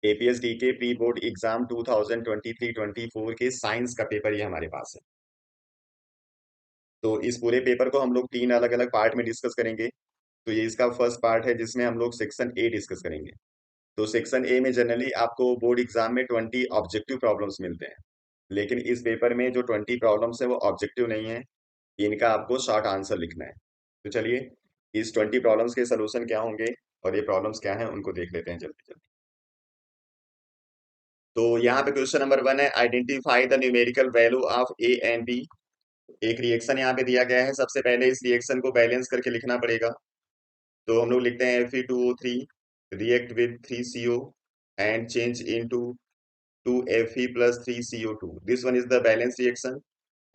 एपीएसडी के pre board exam 2023-24 के science का पेपर ये हमारे पास है। तो इस पूरे पेपर को हम लोग तीन अलग अलग पार्ट में डिस्कस करेंगे। तो ये इसका फर्स्ट पार्ट है जिसमें हम लोग सेक्शन ए डिस्कस करेंगे। तो सेक्शन ए में जनरली आपको बोर्ड एग्जाम में 20 ऑब्जेक्टिव प्रॉब्लम्स मिलते हैं, लेकिन इस पेपर में जो 20 प्रॉब्लम्स है वो ऑब्जेक्टिव नहीं है, इनका आपको शॉर्ट आंसर लिखना है। तो चलिए इस 20 प्रॉब्लम्स के सोल्यूशन क्या होंगे और ये प्रॉब्लम्स क्या हैं उनको देख लेते हैं जल्दी जल्दी। तो यहाँ पे क्वेश्चन नंबर 1 है, identify the numerical value of A and B. एक रिएक्शन यहाँ पे दिया गया है, सबसे पहले इस रिएक्शन को बैलेंस करके लिखना पड़ेगा। तो हम लोग लिखते हैं Fe2O3 react with 3CO and change into 2Fe plus 3CO2. This one is the balance reaction,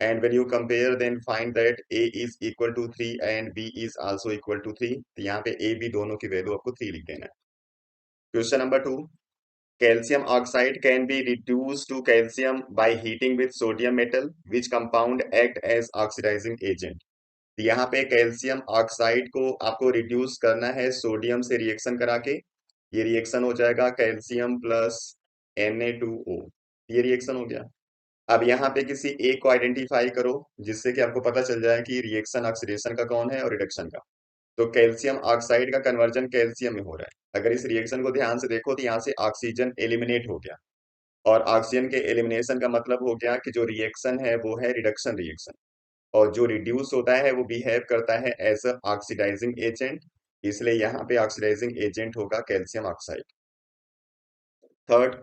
and when you compare then find that A is equal to 3 and B is also equal to 3. तो यहाँ पे A B दोनों की value आपको 3 लिख देना है। Question number 2, calcium oxide can be reduced to calcium by heating with sodium metal, which compound act as oxidizing agent. यहाँ पे कैल्शियम ऑक्साइड को आपको रिड्यूस करना है सोडियम से रिएक्शन करा के। ये रिएक्शन हो जाएगा कैल्शियम प्लस Na2O। ये रिएक्शन हो गया। अब यहाँ पे किसी एक को आइडेंटिफाई करो जिससे कि आपको पता चल जाए कि रिएक्शन ऑक्सीडेशन का कौन है और रिडक्शन का। तो कैल्शियम ऑक्साइड का कन्वर्जन कैल्शियम में हो रहा है। अगर इस रिएक्शन को ध्यान से देखो तो यहाँ से ऑक्सीजन एलिमिनेट हो गया, और ऑक्सीजन के एलिमिनेशन का मतलब हो गया कि जो रिएक्शन है वो है रिडक्शन रिएक्शन, और जो रिड्यूस होता है वो बिहेव करता है एज अ ऑक्सीडाइजिंग एजेंट, इसलिए यहाँ पे ऑक्सीडाइजिंग एजेंट होगा calcium oxide. Third,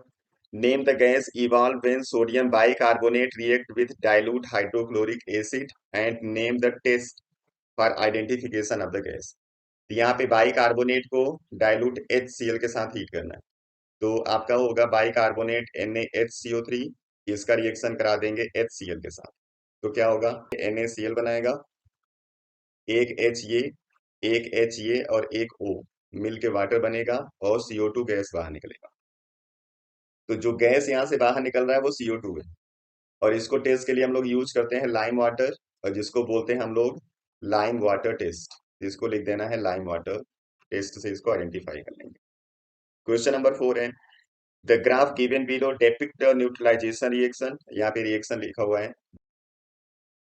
name the gas evolve when sodium bicarbonate react with dilute hydrochloric acid and name the test for identification of the gas. यहाँ पे bicarbonate को dilute HCl के साथ heat करना है। तो आपका होगा बाइकार्बोनेट NaHCO3, इसका रिएक्शन करा देंगे HCl के साथ। तो क्या होगा, NaCl बनाएगा, एक H एक H और एक O मिल के वाटर बनेगा और CO2 गैस बाहर निकलेगा। तो जो गैस यहाँ से बाहर निकल रहा है वो CO2 है, और इसको टेस्ट के लिए हम लोग यूज करते हैं लाइम वाटर, और जिसको बोलते हैं हम लोग लाइम वाटर टेस्ट। इसको लिख देना है लाइम वाटर टेस्ट से इसको आइडेंटिफाई कर लेंगे। क्वेश्चन नंबर 4 है, the graph given below depict the neutralisation reaction. यहाँ पे रिएक्शन लिखा हुआ है,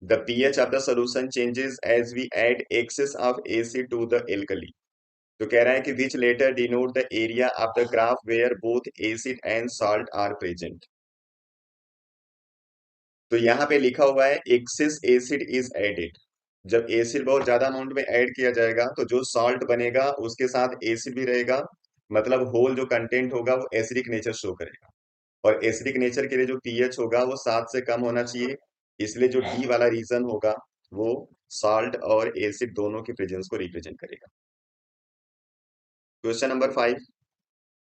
the pH of the solution changes as we add excess of acid to the alkali. तो कह रहा है कि which letter denote the area of the graph where both acid and salt are present. तो यहाँ पे लिखा हुआ है excess acid is added। जब एसिड बहुत ज्यादा अमाउंट में ऐड किया जाएगा तो जो सॉल्ट बनेगा उसके साथ एसिड भी रहेगा, मतलब होल जो कंटेंट होगा वो एसिडिक नेचर शो करेगा। और एसिडिक नेचर के लिए जो पीएच होगा वो 7 से कम होना चाहिए, इसलिए जो डी वाला रीजन होगा वो सॉल्ट और एसिड दोनों के प्रेजेंस को रिप्रेजेंट करेगा। Question number 5,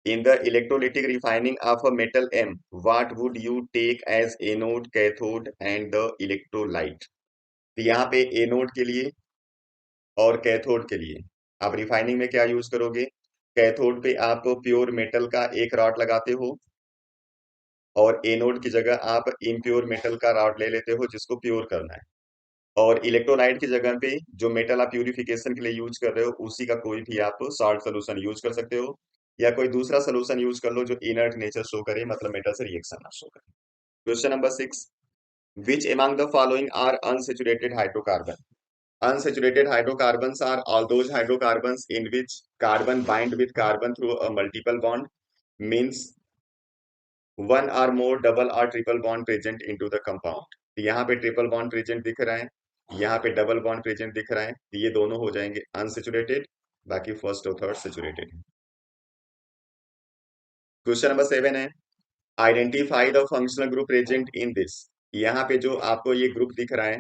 in the electrolytic refining of a metal M, what would you take as anode cathode and the electrolyte. तो यहाँ पे एनोड के लिए और कैथोड के लिए आप रिफाइनिंग में क्या यूज करोगे, कैथोड पे आप प्योर मेटल का एक रॉड लगाते हो, और एनोड की जगह आप इम्प्योर मेटल का रॉड ले लेते हो जिसको प्योर करना है। और इलेक्ट्रोलाइट की जगह पे जो मेटल आप प्यूरिफिकेशन के लिए यूज कर रहे हो उसी का कोई भी आप सॉल्ट सोल्यूशन यूज कर सकते हो, या कोई दूसरा सोल्यूशन यूज कर लो जो इनर्ट नेचर शो करे, मतलब मेटल से रिएक्शन ना शो करे। Question number 6, which among the following are unsaturated hydrocarbon. Unsaturated hydrocarbons are all those hydrocarbons in which carbon bind with carbon through a multiple bond, means one or more double or triple bond present into the compound. तो यहाँ पे triple bond present दिख रहा है, यहाँ पे double bond present दिख रहा है, तो ये दोनों हो जाएंगे अनसेचुरेटेड, बाकी फर्स्ट और थर्ड सेचुरेटेड है। क्वेश्चन नंबर 7 है, identify the functional group present in this. यहाँ पे जो आपको ये ग्रुप दिख रहा है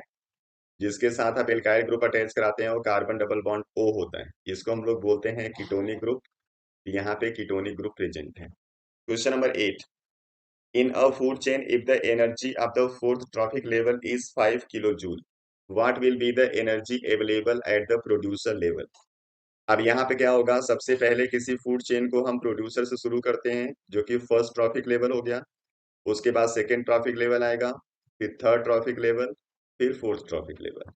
जिसके साथ आप एल्काइल ग्रुप अटैच कराते हैं वो कार्बन डबल बॉन्ड O होता है, इसको हम लोग बोलते हैं कीटोनिक ग्रुप। यहाँ पे कीटोनिक ग्रुप प्रेजेंट है। Question number 8, in a food chain if the energy of the fourth trophic level is 5 kilo joule, what will be the energy available at the producer level. अब यहाँ पे क्या होगा, सबसे पहले किसी फूड चेन को हम प्रोड्यूसर से शुरू करते हैं जो कि फर्स्ट ट्रॉफिक लेवल हो गया, उसके बाद सेकेंड ट्रॉफिक लेवल आएगा, फिर थर्ड ट्रॉफिक लेवल, फिर फोर्थ ट्रॉफिक लेवल।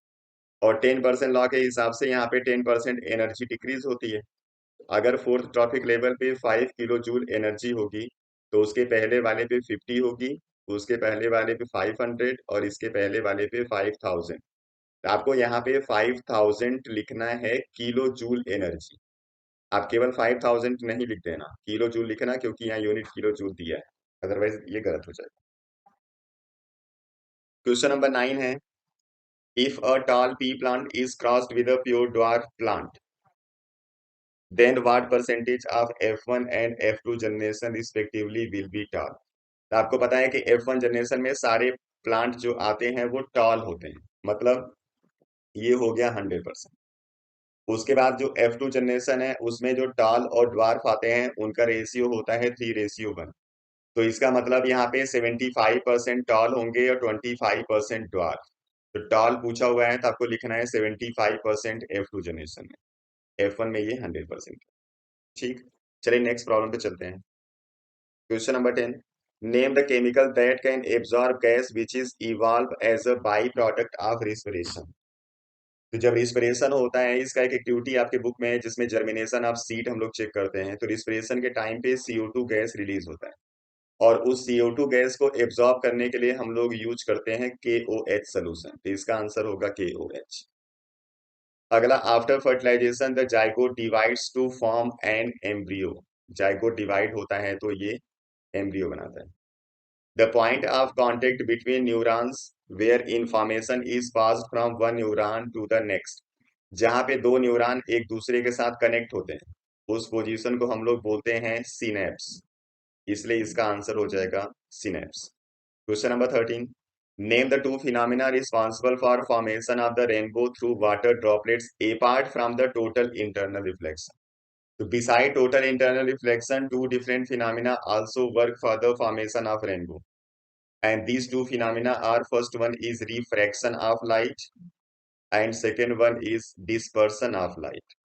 और 10% लॉ के हिसाब से यहाँ पे 10% एनर्जी डिक्रीज होती है। अगर फोर्थ ट्रॉपिक लेवल पे 5 किलो जूल एनर्जी होगी तो उसके पहले वाले पे 50 होगी, उसके पहले वाले पे 500 और इसके पहले वाले पे 5000। आपको यहाँ पे 5000 लिखना है किलो जूल एनर्जी। आप केवल 5000 नहीं लिख देना, किलो जूल लिखना, क्योंकि यहाँ यूनिट किलो जूल दिया है, अदरवाइज ये गलत हो जाएगा। क्वेश्चन नंबर 9 है, if a tall pea plant is crossed with a pure dwarf plant, then what percentage of F1 and F2 generation respectively will be tall? तो आपको पता है कि F1 जनरेशन में सारे प्लांट जो आते हैं वो टॉल होते हैं, मतलब ये हो गया 100%। उसके बाद जो F2 जनरेशन है उसमें जो टॉल और ड्वार्फ आते हैं उनका रेशियो होता है 3:1। तो इसका मतलब यहाँ पे 75% टॉल होंगे और 25% ड्वार्फ। तो टॉल पूछा हुआ है तो आपको लिखना है 75% F2 जनरेशन में, F1 में ये 100%। ठीक, चलिए नेक्स्ट प्रॉब्लम पे चलते हैं। Question number 10, name the chemical that can absorb gas which is evolve as a by product of respiration. तो जब रिस्पिरेशन होता है, इसका एक एक्टिविटी आपके बुक में है जिसमें जर्मिनेशन ऑफ सीड हम लोग चेक करते हैं। तो रिस्पिरेशन के टाइम पे CO2 गैस रिलीज होता है और उस CO2 गैस को एब्जॉर्ब करने के लिए हम लोग यूज करते हैं KOH सोल्यूशन। तो इसका आंसर होगा KOH। अगला, after fertilisation the zygote divides to form an embryo. Zygote divide होता है तो ये एम्ब्रियो बनाता है। The point of contact between neurons where information is passed from one neuron to the next. जहां पे दो न्यूरॉन एक दूसरे के साथ कनेक्ट होते हैं उस पोजीशन को हम लोग बोलते हैं सिनेप्स, इसलिए इसका आंसर हो जाएगा synapse. Question number 13, name the two phenomena responsible for formation of the rainbow through water droplets apart from the total internal reflection. तो beside total internal reflection, two different phenomena also work for the formation of rainbow. And these two phenomena are, first one is refraction of light and second one is dispersion of light.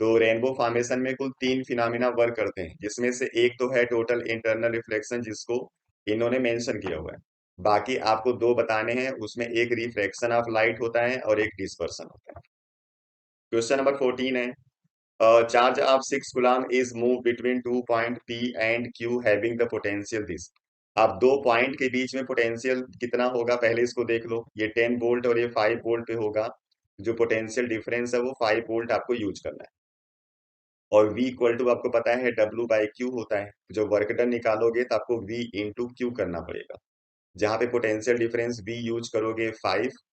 तो rainbow formation में कुल 3 phenomena work करते हैं, जिसमें से एक तो है टोटल इंटरनल रिफ्लेक्शन जिसको इन्होंने मेंशन किया हुआ है। बाकी आपको दो बताने हैं, उसमें एक रिफ्रैक्शन ऑफ लाइट होता है और एक डिस्पर्सन होता है। क्वेश्चन नंबर 14 है, charge of 6 coulomb is moved between 2 point P and Q having the potential this। अब दो पॉइंट के बीच में पोटेंशियल कितना होगा पहले इसको देख लो। ये 10 वोल्ट और ये 5 वोल्ट पे होगा। जो पोटेंशियल डिफरेंस है वो 5 वोल्ट आपको यूज करना है। और V इक्वल टू आपको पता है W/Q होता है। जो वर्क डन निकालोगे तो आपको V इंटू Q करना पड़ेगा। जहां पे पोटेंशियल डिफरेंस V यूज करोगे 5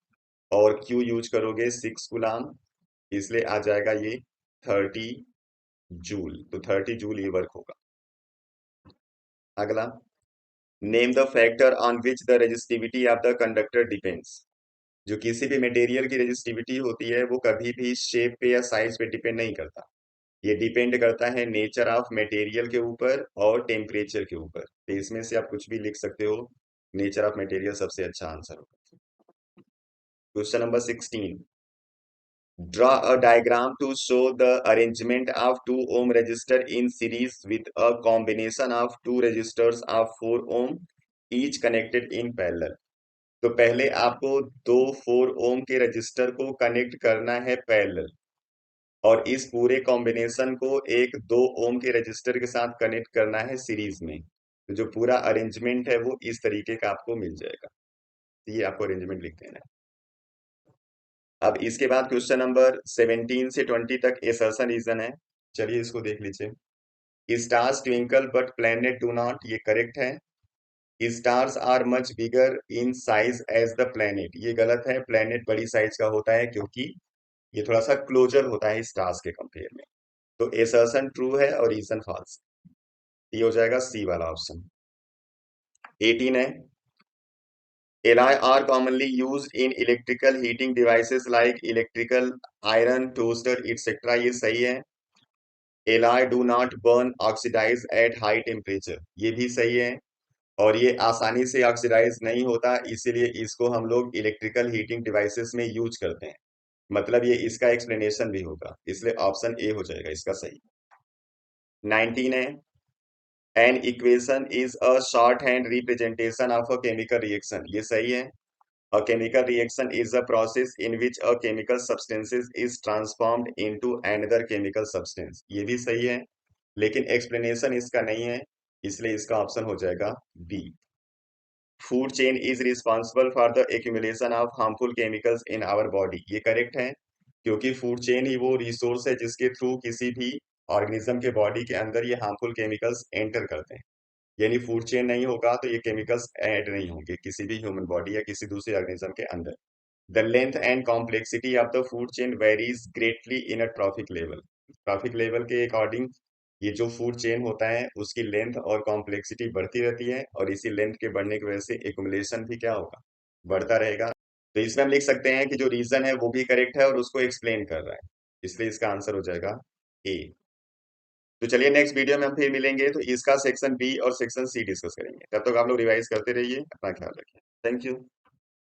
और Q यूज करोगे 6 कुलाम, इसलिए आ जाएगा ये 30 जूल। तो 30 जूल ये वर्क होगा। अगला, name the factor on which the resistivity of the conductor depends. जो किसी भी मटेरियल की रेजिस्टिविटी होती है वो कभी भी शेप पे या साइज पे डिपेंड नहीं करता। ये डिपेंड करता है नेचर ऑफ मटेरियल के ऊपर और टेम्परेचर के ऊपर। तो इसमें से आप कुछ भी लिख सकते हो, नेचर ऑफ मटेरियल सबसे अच्छा आंसर होगा। Question number 16, draw a diagram to show the arrangement of 2 ohm resistor in series with a combination of two resistors of 4 ohm each connected in parallel। तो पहले आपको दो 4 ओम के रजिस्टर को connect करना है पैरेलल और इस पूरे कॉम्बिनेशन को एक 2 ओम के रजिस्टर के साथ कनेक्ट करना है सीरीज में। तो जो पूरा अरेंजमेंट है वो इस तरीके का आपको मिल जाएगा। तो ये आपको अरेंजमेंट लिख देना है। अब इसके बाद क्वेश्चन नंबर 17 से 20 तक एसर्शन रीजन है। चलिए इसको देख लीजिए। Stars twinkle but planet do not, ये करेक्ट है। Stars are much bigger in size as the planet, ये गलत है। प्लैनेट बड़ी साइज का होता है क्योंकि ये थोड़ा सा क्लोजर होता है स्टार्स के कंपेयर में। तो एसर्शन ट्रू है और रीजन फॉल्स। ये हो जाएगा सी वाला ऑप्शन। 18 है, alloy are commonly used in electrical heating devices like electrical iron toaster etc, ये सही है। alloy do not burn oxidize at high temperature, ये भी सही है। और ये आसानी से ऑक्सीडाइज नहीं होता, इसीलिए इसको हम लोग इलेक्ट्रिकल हीटिंग डिवाइसेस में यूज करते हैं। मतलब ये इसका एक्सप्लेनेशन भी होगा, इसलिए ऑप्शन ए हो जाएगा इसका सही। 19 है, an equation is a short hand representation of a chemical reaction, ये सही है। A chemical reaction is a process in which a chemical substance is transformed into another chemical substance. ये भी सही है, लेकिन एक्सप्लेनेशन इसका नहीं है, इसलिए इसका ऑप्शन हो जाएगा B. Food chain is responsible for the accumulation of harmful chemicals in our body. ये करेक्ट है, क्योंकि फूड चेन ही वो रिसोर्स है जिसके थ्रू किसी भी ऑर्गेनिज्म के बॉडी के अंदर ये हार्मफुल केमिकल्स एंटर करते हैं। यानी फूड चेन नहीं होगा तो ये केमिकल्स ऐड नहीं होंगे किसी भी ह्यूमन बॉडी या किसी दूसरे ऑर्गेनिज्म के अंदर। The length and complexity of the food chain varies greatly in a trophic level. Trophic level के अकॉर्डिंग ये जो फूड चेन होता है उसकी लेंथ और कॉम्प्लेक्सिटी बढ़ती रहती है, और इसी लेंथ के बढ़ने की वजह से एक्युमुलेशन भी क्या होगा, बढ़ता रहेगा। तो इसमें हम लिख सकते हैं कि जो रीजन है वो भी करेक्ट है और उसको एक्सप्लेन कर रहा है, इसलिए इसका आंसर हो जाएगा ए। तो चलिए नेक्स्ट वीडियो में हम फिर मिलेंगे, तो इसका सेक्शन बी और सेक्शन सी डिस्कस करेंगे। तब तक आप लोग रिवाइज करते रहिए, अपना ख्याल रखिए। Thank you.